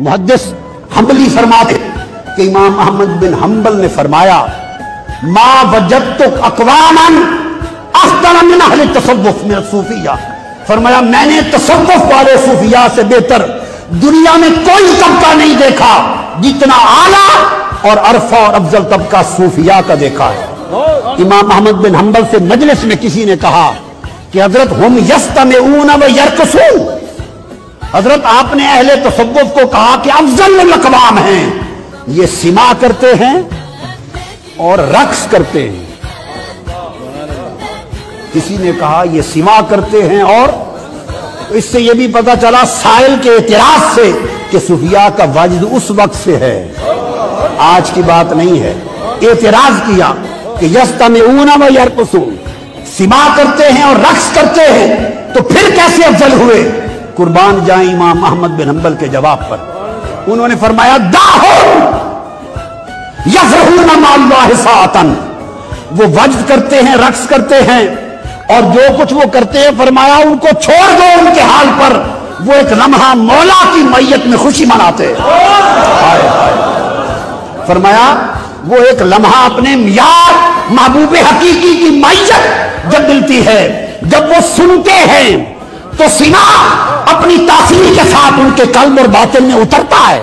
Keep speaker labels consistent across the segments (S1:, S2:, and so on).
S1: मुहद्दिस humbly फरमाते कि इमाम अहमद बिन हम्बल ने फरमाया, मा वजदतु अक़वामन अफ़ज़ल मिन अहले तसव्वुफ़ मिन सूफिया। फरमाया मैंने तसव्वुफ़ वाले सूफिया से बेहतर दुनिया में कोई तबका नहीं देखा जितना आला और अरफा और अफजल तबका सूफिया का देखा है। इमाम अहमद बिन हम्बल से मजलिस में किसी ने कहा कि हजरत हुम यस्तमिऊन व यरक़सून, हजरत आपने अहले तसव्वुफ़ को कहा कि अफजल अक़वाम हैं, ये सिमा करते हैं और रक्स करते हैं। किसी ने कहा ये सिमा करते हैं, और तो इससे यह भी पता चला साइल के एतराज से कि सूफिया का वजद उस वक्त से है, आज की बात नहीं है। एतराज किया कि यस्तमिऊन व यरक़सून, सिमा करते हैं और रक्स करते हैं, तो फिर कैसे अफजल हुए? कुर्बान जाए इमाम अहमद बिन हम्बल के जवाब पर। उन्होंने फरमाया दाहुम यफ़रहून मअल्लाहि साअतन, वो वज्द करते हैं, रक्स करते हैं, और जो कुछ वो करते हैं फरमाया उनको छोड़ दो उनके हाल पर, वो एक लम्हा मौला की मैयत में खुशी मनाते हैं। फरमाया वो एक लम्हा अपने यार महबूब हकीकी की मैयत जब मिलती है, जब वो सुनते हैं तो सिमा अपनी तासीर के साथ उनके कल्ब और बातिन में उतरता है।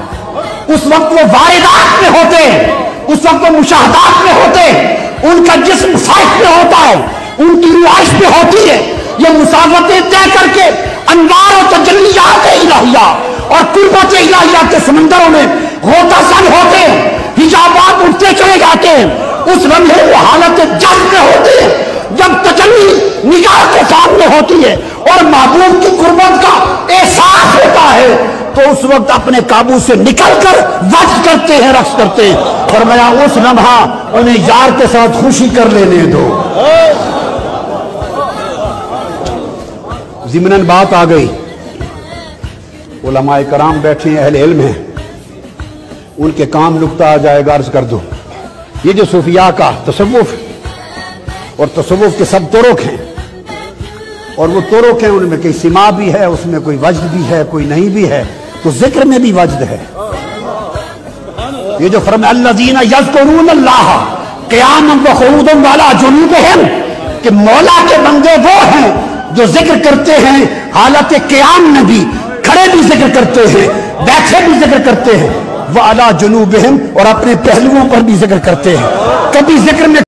S1: उस वक्त वो वारिदात में होते हैं, उस वक्त वो मुशाहदात में होते हैं, उनका जिस्म फाइट में होता है, उनकी रुआइश में होती है। ये मुसाफतें तय करके अनवार और तजल्लियात इलाहिया और कुर्बत इलाहिया के समंदरों में गोतासन होते हैं, हिजाबात उठते चले जाते हैं। उस लम्हे वो हालत जज्ब में होती है जब तजल्ली निगाह के सामने होती है और महबूब की कुर्बत का एहसास होता है, तो उस वक्त अपने काबू से निकलकर वज्द करते हैं, रक्स करते हैं। फरमाया उस लम्हा उन्हें यार के साथ खुशी कर लेने दो। ज़िमनन बात आ गई, उलमाए कराम बैठे हैं, अहले इल्म हैं, उनके काम नुक्ता आ जाएगा, अर्ज कर दो। ये जो सूफिया का तसव्वुफ और तसव्वुफ के सब तुरुक हैं, और वो तुरुक हैं उनमें कोई सिमा भी है, उसमें कोई वज्द भी है, कोई नहीं भी है, तो जिक्र में भी वज्द है। ये जो फरमाया अल्लज़ीना यज़्कुरूनल्लाह क़ियामन व क़ुऊदन व अला जुनूबिहिम, कि मौला के बंदे वो हैं जो जिक्र करते हैं हालत क़ियाम में भी, खड़े भी जिक्र करते हैं, बैठे भी जिक्र करते हैं, व अला जुनूबिहिम, और अपने पहलुओं पर भी जिक्र करते हैं। कभी जिक्र में